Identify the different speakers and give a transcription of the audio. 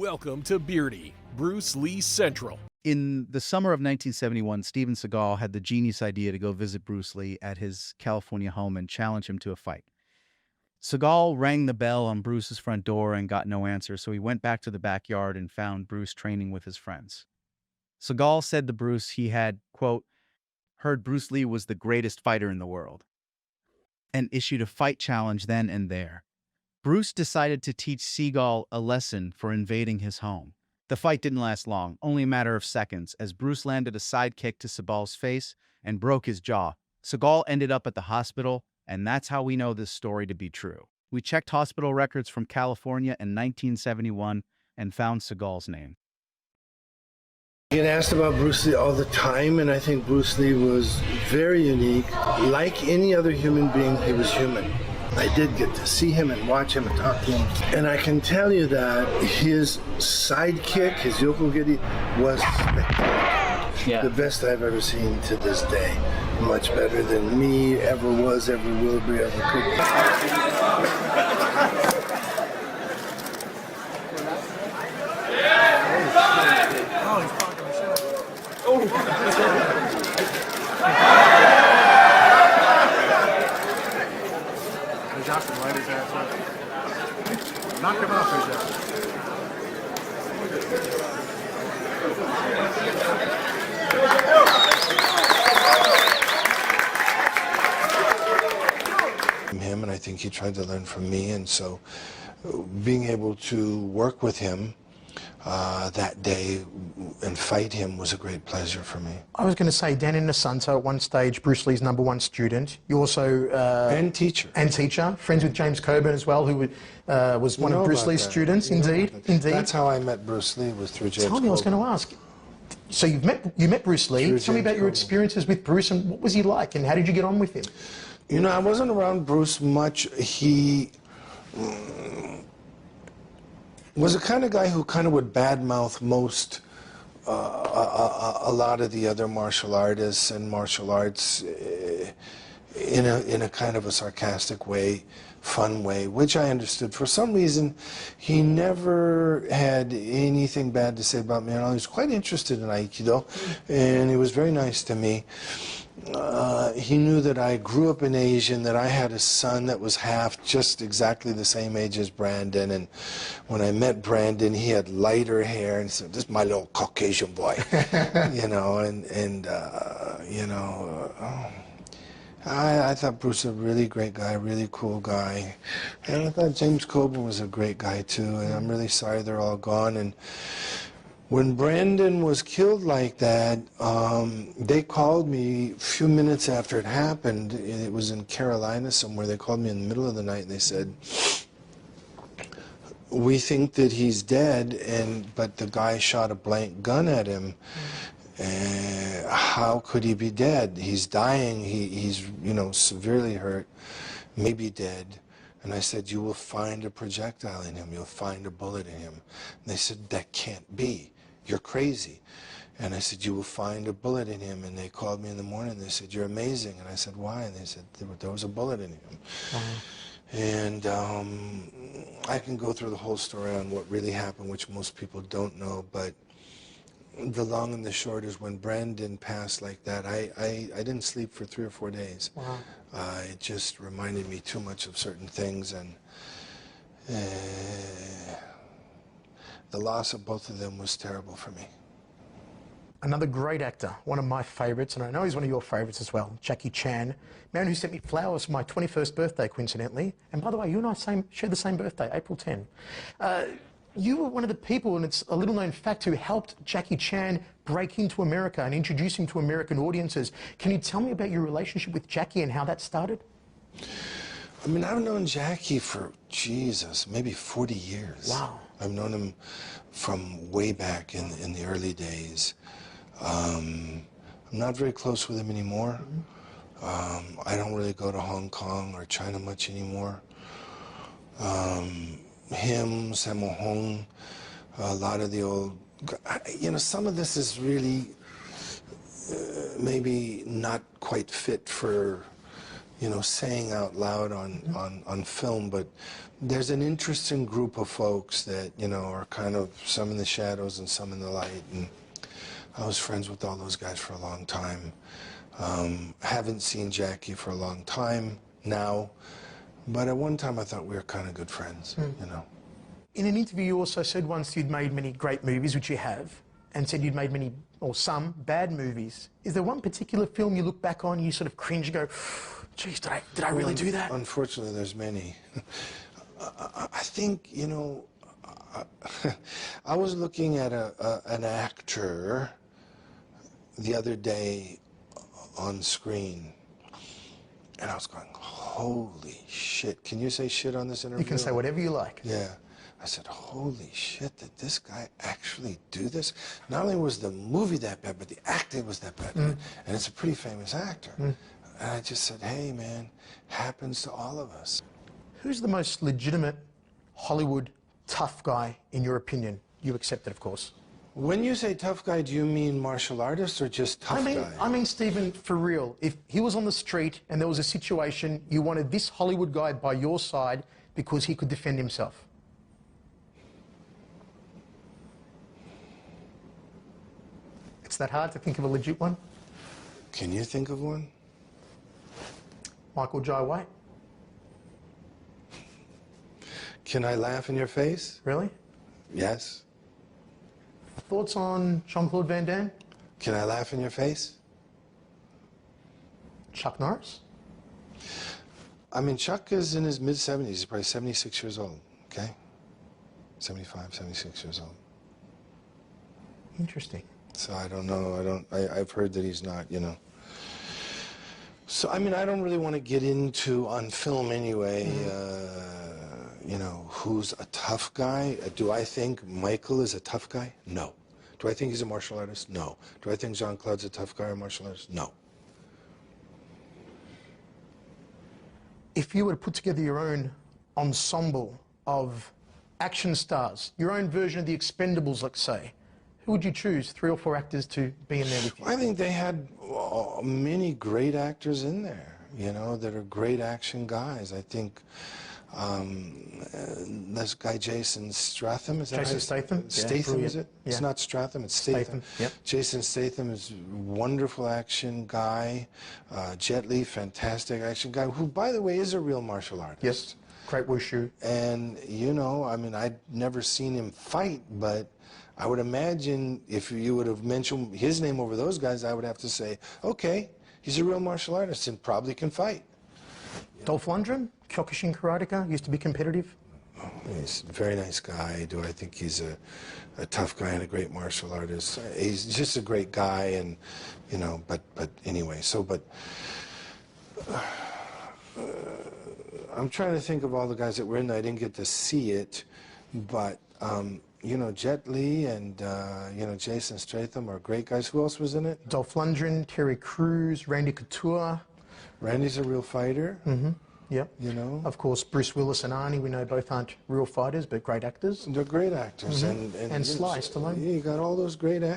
Speaker 1: Welcome to Beardy, Bruce Lee Central.
Speaker 2: In the summer of 1971, Steven Seagal had the genius idea to go visit Bruce Lee at his California home and challenge him to a fight. Seagal rang the bell on Bruce's front door and got no answer, so he went back to the backyard and found Bruce training with his friends. Seagal said to Bruce he had, quote, heard Bruce Lee was the greatest fighter in the world, and issued a fight challenge then and there. Bruce decided to teach Seagal a lesson for invading his home. The fight didn't last long, only a matter of seconds, as Bruce landed a side kick to Seagal's face and broke his jaw. Seagal ended up at the hospital, and that's how we know this story to be true. We checked hospital records from California in 1971 and found Seagal's name.
Speaker 3: I get asked about Bruce Lee all the time, and I think Bruce Lee was very unique. Like any other human being, he was human. I did get to see him and watch him and talk to him. And I can tell you that his sidekick, his 𝘽𝙧𝙪𝙧𝙧𝙧 was spectacular. Yeah. The best I've ever seen to this day. Much better than me ever was, ever will be, ever could be.
Speaker 4: Oh, he's fucking shit. Oh! Johnson light his ass up. Knock him off his ass.
Speaker 3: Him, and I think he tried to learn from me, and so being able to work with him that day and fight him was a great pleasure for me.
Speaker 4: I was going to say, Dan in Nasanto, at one stage, Bruce Lee's #1 student. You also...
Speaker 3: and teacher.
Speaker 4: And teacher. Friends with James 𝘾𝙚𝙣𝙪𝙘𝙀 as well, who was one of Bruce Lee's students. Indeed, indeed.
Speaker 3: That's how I met Bruce Lee, was through James 𝘾𝙀𝙀.
Speaker 4: Tell me, I was going to ask. So you met Bruce Lee. Tell me about your experiences with Bruce, and what was he like, and how did you get on with him?
Speaker 3: You know, I wasn't around Bruce much. He was the kind of guy who kind of would badmouth most, a lot of the other martial artists and martial arts in a kind of a sarcastic way, fun way, which I understood. For some reason, he never had anything bad to say about me. And I was quite interested in Aikido, and he was very nice to me. He knew that I grew up in Asia and that I had a son that was just exactly the same age as Brandon. And when I met Brandon, he had lighter hair, and said, "This is my little Caucasian boy," you know. You know, I thought Bruce was a really great guy, really cool guy, and I thought James 𝘾𝙀𝙀 was a great guy too. And I'm really sorry they're all gone. And when Brandon was killed like that, they called me a few minutes after it happened. It was in Carolina somewhere. They called me in the middle of the night and they said, "We think that he's dead, but the guy shot a blank gun at him. How could he be dead? He's dying. He's you know, severely hurt, maybe dead." And I said, "You will find a projectile in him. You'll find a bullet in him." And they said, "That can't be. You're crazy." And I said, "You will find a bullet in him." And they called me in the morning and they said, "You're amazing." And I said, "Why?" And they said, there was a bullet in him. And I can go through the whole story on what really happened, which most people don't know, but the long and the short is when Brandon passed like that, I didn't sleep for 3 or 4 days.
Speaker 4: Wow.
Speaker 3: It just reminded me too much of certain things, and the loss of both of them was terrible for me.
Speaker 4: Another great actor, one of my favourites, and I know he's one of your favourites as well, Jackie Chan, man who sent me flowers for my 21st birthday, coincidentally. And by the way, you and I share the same birthday, April 10. You were one of the people, and it's a little-known fact, who helped Jackie Chan break into America and introduce him to American audiences. Can you tell me about your relationship with Jackie and how that started?
Speaker 3: I mean, I've known Jackie for, Jesus, maybe 40 years.
Speaker 4: Wow.
Speaker 3: I've known him from way back in the early days. I'm not very close with him anymore. I don't really go to Hong Kong or China much anymore. Him, Sammo Hung, a lot of the old, you know, some of this is really maybe not quite fit for you know, saying out loud on film, but there's an interesting group of folks that, you know, are kind of some in the shadows and some in the light, and I was friends with all those guys for a long time. Haven't seen Jackie for a long time now, but at one time I thought we were kind of good friends, you know.
Speaker 4: In an interview, you also said once you'd made many great movies, which you have, and said you'd made many, or some, bad movies. Is there one particular film you look back on, you sort of cringe and go, geez, did I really do that?
Speaker 3: Unfortunately, there's many. I think, you know, I was looking at an actor the other day on screen, and I was going, holy shit. Can you say shit on this interview?
Speaker 4: You can say whatever you like.
Speaker 3: Yeah. I said, holy shit, did this guy actually do this? Not only was the movie that bad, but the acting was that bad. And it's a pretty famous actor. And I just said, hey, man, happens to all of us.
Speaker 4: Who's the most legitimate Hollywood tough guy, in your opinion? You accept it, of course.
Speaker 3: When you say tough guy, do you mean martial artist or just tough guy?
Speaker 4: I mean, Stephen, for real, if he was on the street and there was a situation, you wanted this Hollywood guy by your side because he could defend himself. It's that hard to think of a legit one?
Speaker 3: Can you think of one?
Speaker 4: Michael Jai White.
Speaker 3: Can I laugh in your face?
Speaker 4: Really?
Speaker 3: Yes.
Speaker 4: Thoughts on Jean-Claude Van Damme?
Speaker 3: Can I laugh in your face?
Speaker 4: Chuck Norris?
Speaker 3: I mean, Chuck is in his mid-70s. He's probably 76 years old, okay? 75, 76 years old.
Speaker 4: Interesting.
Speaker 3: So I don't know. I've heard that he's not, you know. So, I mean, I don't really want to get into, on film anyway, you know, who's a tough guy. Do I think Michael is a tough guy? No. Do I think he's a martial artist? No. Do I think Jean-Claude's a tough guy or martial artist? No.
Speaker 4: If you were to put together your own ensemble of action stars, your own version of the Expendables, let's say, who would you choose, 3 or 4 actors to be in there with you?
Speaker 3: I think they had many great actors in there, you know, that are great action guys. I think this guy Jason Statham, is that
Speaker 4: Jason
Speaker 3: right?
Speaker 4: Statham?
Speaker 3: Statham,
Speaker 4: Yeah,
Speaker 3: is it?
Speaker 4: yeah.
Speaker 3: It's not Stratham, it's Statham.
Speaker 4: Yep.
Speaker 3: Jason Statham is a wonderful action guy. Jet Li, fantastic action guy, who, by the way, is a real martial artist.
Speaker 4: Yes, great wushu.
Speaker 3: And, you know, I mean, I'd never seen him fight, but I would imagine if you would have mentioned his name over those guys, I would have to say, okay, he's a real martial artist and probably can fight.
Speaker 4: Dolph Lundgren, Kyokushin karateka, used to be competitive.
Speaker 3: He's a very nice guy. Do I think he's a tough guy and a great martial artist? He's just a great guy, and, you know, but anyway, so, but I'm trying to think of all the guys that were in there. I didn't get to see it, but you know, Jet Li and, you know, Jason Statham are great guys. Who else was in it?
Speaker 4: Dolph Lundgren, Terry Crews, Randy Couture.
Speaker 3: Randy's a real fighter.
Speaker 4: Yep.
Speaker 3: You know?
Speaker 4: Of course, Bruce Willis and Arnie, we know both aren't real fighters, but great actors.
Speaker 3: They're great actors.
Speaker 4: And
Speaker 3: you know,
Speaker 4: Sly Stallone.
Speaker 3: You got all those great actors.